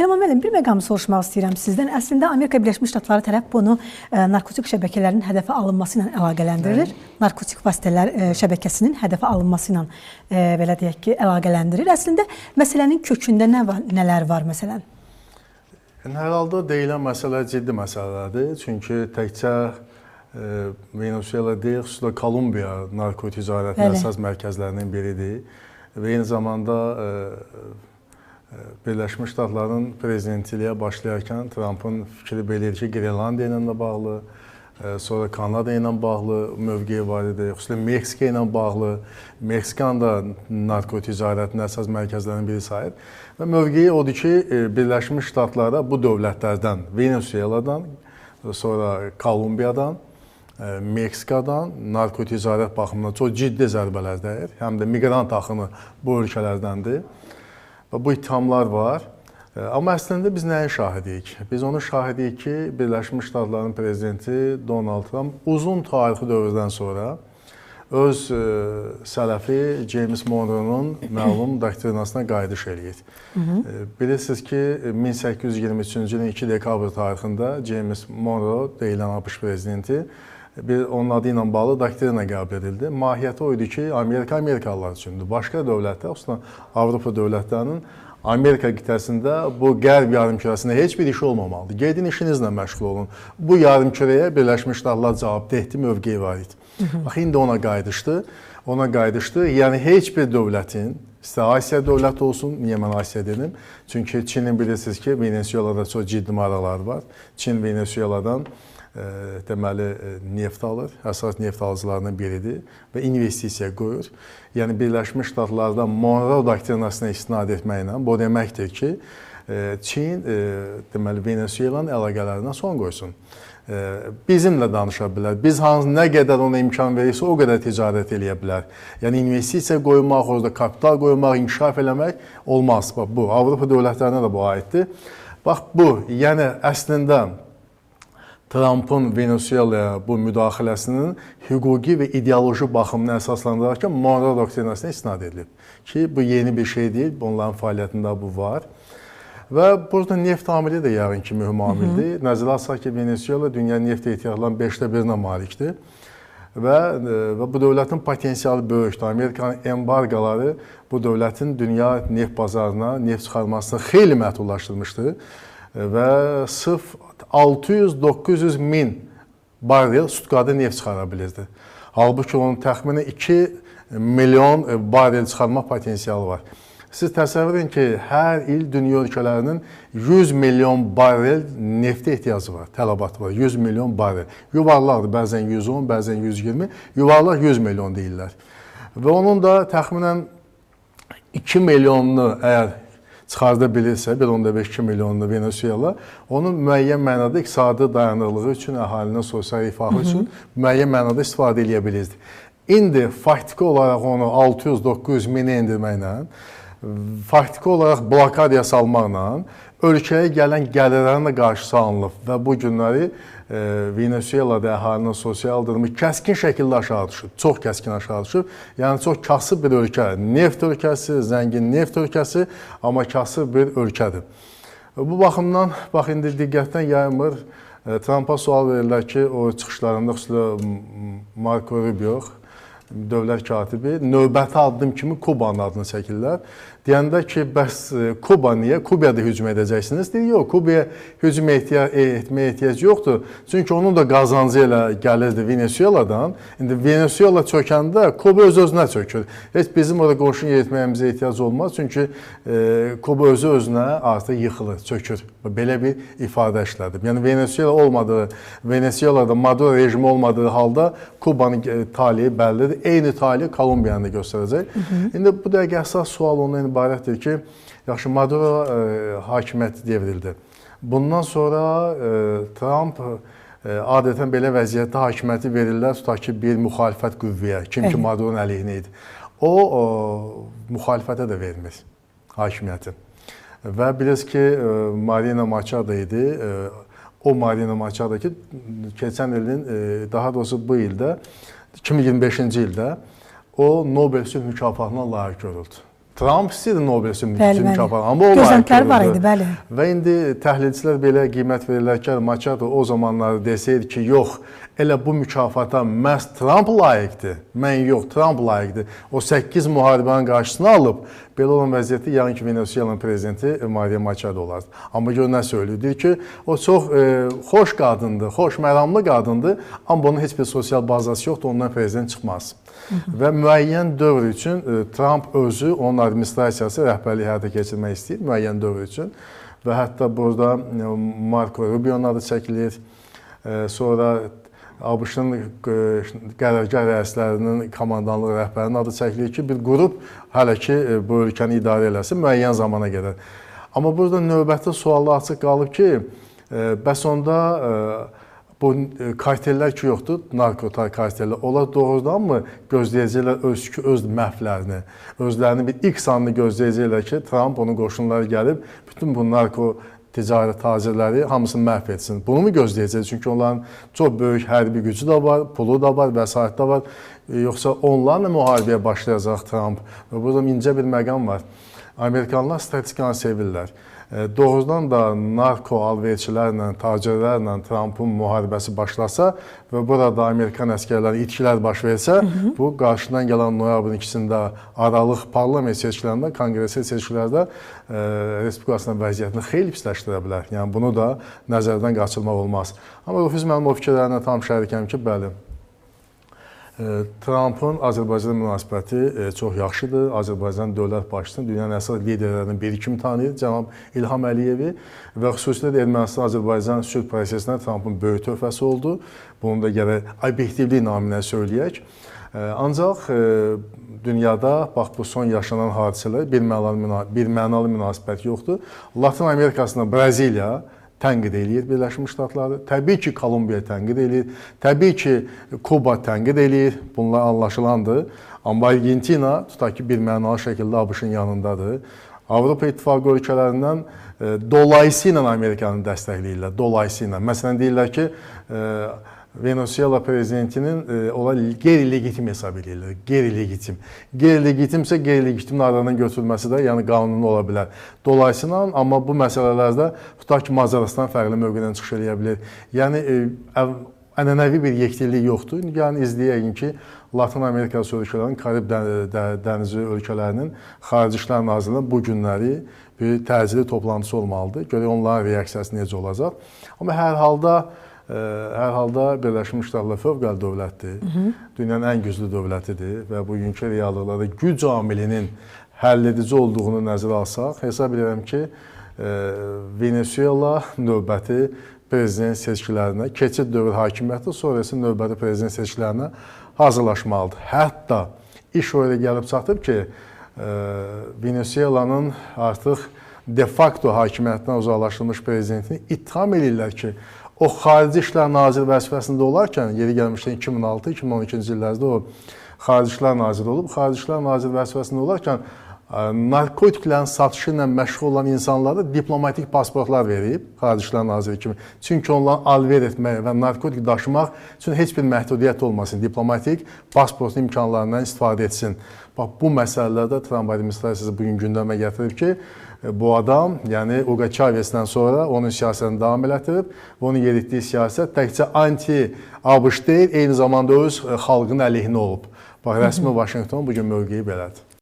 Amma müəllim, bir məqamı soruşmaq istəyirəm sizdən. Əslində Amerika Birləşmiş Ştatları tərəf bunu narkotik şəbəkələrin hədəfə alınması ilə əlaqələndirir. Narkotik vasitələr şəbəkəsinin hədəfə alınması ilə belə deyək ki, əlaqələndirir. Əslində məsələnin kökündə nələr var məsələn? Hər halda deyilən məsələ ciddi məsələdir. Çünki təkcə Venezuela deyil, xüsusilə Kolumbiya narkotik ticarətinin əsas mərkəzlərinin biridir. Və eyni zamanda Birləşmiş Ştatların prezidentliyə başlayarkən Trump'ın fikri belə idi ki, Grenlandiya ilə də bağlı, sonra Kanada ilə bağlı mövqeyi var idi, xüsusilə Meksika ilə bağlı. Meksikanın da narkotik ticarətinin əsas mərkəzlərinin biri sayır. Və mövqeyi odur ki, Birləşmiş Ştatlara bu dövlətlərdən, Venezueladan, sonra Kolumbiyadan, Meksikadan narkotik ticarət baxımından çox ciddi zərbələr dəyir. Həm də miqrant axını bu ölkələrdəndir. Və bu ittihamlar var. Amma əslində biz nəyin şahidiyik? Biz onun şahidiyik ki, Birləşmiş Ştatların prezidenti Donald Trump uzun tarixi dövrdən sonra öz sələfi James Monroe'nun məlum doktrinasına qayıdış eləyir. Bilirsiniz ki, 1823-cü ilin 2 dekabr tarixində James Monroe deyilən ABŞ prezidenti onun adı ilə bağlı doktrina qəbul edildi. Mahiyyəti o idi ki, Amerika Amerikalılar üçündür. Başqa dövlətlər, xüsusən Avropa dövlətlərinin Amerika qitəsində bu qərb yarımkürəsində heç bir iş olmamalıdır. Gedin işinizlə məşğul olun. Bu yarımkürəyə Birləşmiş Ştatlar cavabdehdi mövqeyi var idi. Bax, indi ona qayıdışdı. Yəni heç bir dövlətin, istər Asiya dövləti olsun, niyə mən Asiya dedim? Çünki Çinin bilirsiniz ki, Venezuelada çox ciddi maraqlar var. Çin Venezueladan deməli neft alır, əsas neft alıcılarından biridir və investisiya qoyur. Yəni Birləşmiş Ştatlardan Monroe doktrinasına istinad etməklə bu deməkdir ki, Çin deməli Venezuelanın əlaqələrinə son qoysun. Bizimlə danışa bilər. Biz nə qədər ona imkan verirsə, o qədər ticarət eləyə bilər. Yəni investisiya qoymaq, orada kapital qoymaq, inkişaf eləmək olmaz. Bax, bu Avropa dövlətlərinə də bu aiddir. Bax bu, yəni əslində Trump'ın Venezuelaya bu müdaxiləsinin hüquqi və ideoloji baxımını əsaslandırarkən Monroe doktrinasına istinad edilib. Ki, bu yeni bir şey deyil, onların fəaliyyətində bu var. Və burada neft amili də yarın ki, mühüm amildir. Nəzərə alsaq ki, Venezuela dünya neft ehtiyatlarının 5%-nə malikdir. Və bu dövlətin potensialı böyükdür. Amerikanın embarqaları bu dövlətin dünya neft bazarına, neft çıxarmasına xeyli məhdudlaşdırmışdır. Və sırf 600-900 min barrel Stuttgartda neft çıxara bilirdi. Halbuki onun təxminən 2 milyon barrel çıxarma potensialı var. Siz təsəvvür edin ki, hər il dünya ölkələrinin 100 milyon barrel neftə ehtiyacı var, tələbatı var. 100 milyon barrel. Yuvarlaqdır, bəzən 110, bəzən 120, yuvarlaq 100 milyon deyirlər. Və onun da təxminən 2 milyonunu əgər çıxarda bilirsə, 1.5-2 milyonlu Venezuela, onun müəyyən mənada iqtisadi dayanıqlığı üçün, əhalinin sosial rifahı üçün müəyyən mənada istifadə edə bilirdi. İndi faktiki olaraq onu 600-900 minə endirməklə, faktiki olaraq blokadiya salmaqla ölkəyə gələn gəlirlərin də qarşısı alınıb və bu günləri Venezuelada əhalinin sosial durumu kəskin şəkildə aşağı düşüb, çox kəskin aşağı düşüb. Yəni çox kasıb bir ölkə, neft ölkəsi, zəngin neft ölkəsi, amma kasıb bir ölkədir. Bu baxımdan, bax indi diqqətdən yaymır, Trump'a sual verirlər ki, o çıxışlarında xüsusilə Marco Rubio, dövlət katibi, növbəti addım kimi Kubanın adını çəkirlər. Deyəndə ki, bəs Kuba niyə? Kubaya da hücum edəcəksiniz? Deyir, yox, Kubaya hücum etməyə ehtiyac yoxdur. Çünki onun da qazancı ilə gəlirdi Venezueladan. İndi Venezuela çökəndə Kuba öz-özünə çökür. Heç bizim orada qoşun yeritməyimizə ehtiyac olmaz. Çünki Kuba özü-özünə artıq yıxılır, çökür. Belə bir ifadə işlədib. Yəni Venezuelada Maduro rejimi olmadığı halda Kubanın taliyi bəllidir. Eyni taliyi Kolumbiyanı da göstərəcək. İndi bu dəqiqə əsas sual ondan ibarətdir ki, yaxşı, Maduro hakimiyyəti devrildi. Bundan sonra Trump adətən belə vəziyyətdə hakimiyyəti verirlər, tutaq ki, bir müxalifət qüvvəyə, kim ki Maduro'nun əleyhinə idi. O, müxalifətə də vermir hakimiyyəti. Və bilirsiniz ki, Marina Machado idi. O Marina Machado ki, keçən ilin, daha doğrusu bu ildə, 2025-ci ildə o Nobel sülh mükafatına layiq görüldü. Trump istəyirdi Nobel Bəli, mükafatını, amma o gözləntiləri var idi, bəli. Və indi təhlilçilər belə qiymət verirlər ki, Machado o zamanlar desəydi ki, yox, elə bu mükafata məhz Trump layiqdir, mən yox, Trump layiqdir. O 8 müharibənin qarşısını alıb, belə olan vəziyyətdə yarınki Venezuelanın prezidenti Maria Machado olardı. Amma gör nə söylüyor, deyir ki, o çox xoş qadındır, xoş məramlı qadındır, amma bunun heç bir sosial bazası yoxdur, ondan prezident çıxmaz. Və müəyyən dövr üçün Trump özü, onun administrasiyası rəhbərliyi həyata keçirmək istəyir müəyyən dövr üçün. Və hətta burada Marco Rubio'nun adı çəkilir, sonra ABŞ-ın qərargah rəislərinin komandanlıq rəhbərinin adı çəkilir ki, bir qrup hələ ki bu ölkəni idarə eləsin müəyyən zamana qədər. Amma burada növbəti suallar açıq qalıb ki, bəs onda bu kartellər ki yoxdur, narkotik kartellər, onlar doğrudanmı gözləyəcəklər öz məhvlərini, özlərini bir ilk anını gözləyəcəklər ki, Trump, onun qoşunları gəlib, bütün bu narko ticarət tacirləri hamısını məhv etsin. Bunu mu gözləyəcək? Çünki onların çox böyük hərbi gücü də var, pulu da var, vəsait də var. Yoxsa onlarla müharibəyə başlayacaq Trump? Və burada incə bir məqam var. Amerikanlar statistikanı sevirlər. Doğrudan da narko alverçilərlə, tacirlərlə Trumpın müharibəsi başlasa və burada Amerikan əskərləri itkilər baş versə, bu qarşıdan gələn noyabrın 2-sində aralıq parlament seçkilərində, konqresi seçkilərdə Respublikasının vəziyyətini xeyli pisləşdirə bilər. Yəni bunu da nəzərdən qaçırmaq olmaz. Amma Rüfiz mənim o fikirlərinə tam şərikəm ki, bəli, Trumpın Azərbaycan münasibəti çox yaxşıdır. Azərbaycan dövlət başçısını dünyanın əsas liderlərindən biri kimi tanıyır, cənab İlham Əliyevi və xüsusilə də Ermənistan-Azərbaycan sülh prosesinə Trumpın böyük töhfəsi oldu. Bunu da gərək obyektivlik naminə söyləyək. Ancaq dünyada bax bu son yaşanan hadisələr bir mənalı münasibət yoxdur. Latin Amerikasında Braziliya tənqid eləyir Birləşmiş Ştatları, təbii ki, Kolumbiya tənqid eləyir, təbii ki, Kuba tənqid eləyir, bunlar anlaşılandır. Amma Argentina, tutaq ki, bir mənalı şəkildə ABŞ-ın yanındadır. Avropa İttifaqı ölkələrindən dolayısıyla Amerikanı dəstəkləyirlər, dolayısıyla. Məsələn, deyirlər ki, Venezuela prezidentinin ola qeyri-legitim hesab edirlər, qeyri-legitim. Qeyri-legitimsə qeyri-legitimin aradan götürülməsi də yəni qanuni ola bilər. Dolayısıyla, amma bu məsələlərdə tutaq ki, Macarıstan fərqli mövqedən çıxış eləyə bilər. Yəni, ənənəvi bir yekdillik yoxdur. Yəni, izləyəyin ki, Latin Amerikası ölkələrinin, Karib dənizi ölkələrinin Xarici İşlər Nazirliyinin bu günləri bir təcili toplantısı olmalıdır. Görək onların reaksiyası necə olacaq. Amma hər halda Birləşmiş Ştatlar fövqəli dövlətdir, dünyanın ən güclü dövlətidir və bugünkü reallıqlarda güc amilinin həlledici olduğunu nəzərə alsaq, hesab edirəm ki, Venezuela növbəti prezident seçkilərinə, keçid dövr hakimiyyəti, sonra isə növbəti prezident seçkilərinə hazırlaşmalıdır. Hətta iş o yerə gəlib çatıb ki, Venezuelanın artıq de facto hakimiyyətindən uzaqlaşdırılmış prezidentini ittiham edirlər ki, o Xarici İşlər Naziri vəzifəsində olarkən, yeri gəlmişdən 2006-2012-ci illərdə o Xarici İşlər Naziri olub, Xarici İşlər Naziri vəzifəsində olarkən narkotiklərin satışı ilə məşğul olan insanlara diplomatik pasportlar verib, Xarici İşlər Naziri kimi. Çünki onları alver etmək və narkotik daşımaq üçün heç bir məhdudiyyət olmasın, diplomatik pasport imkanlarından istifadə etsin. Bax, bu məsələlərdə Trump administrasiyası bugün gündəmə gətirib ki, bu adam, yəni Hugo Chávez'dən sonra onun siyasətini davam elətdirib və onun yeritdiyi siyasət təkcə anti-ABŞ deyil, eyni zamanda öz xalqın əleyhinə olub. Bax, rəsmi Vaşinqton bugün mövqeyi belədir.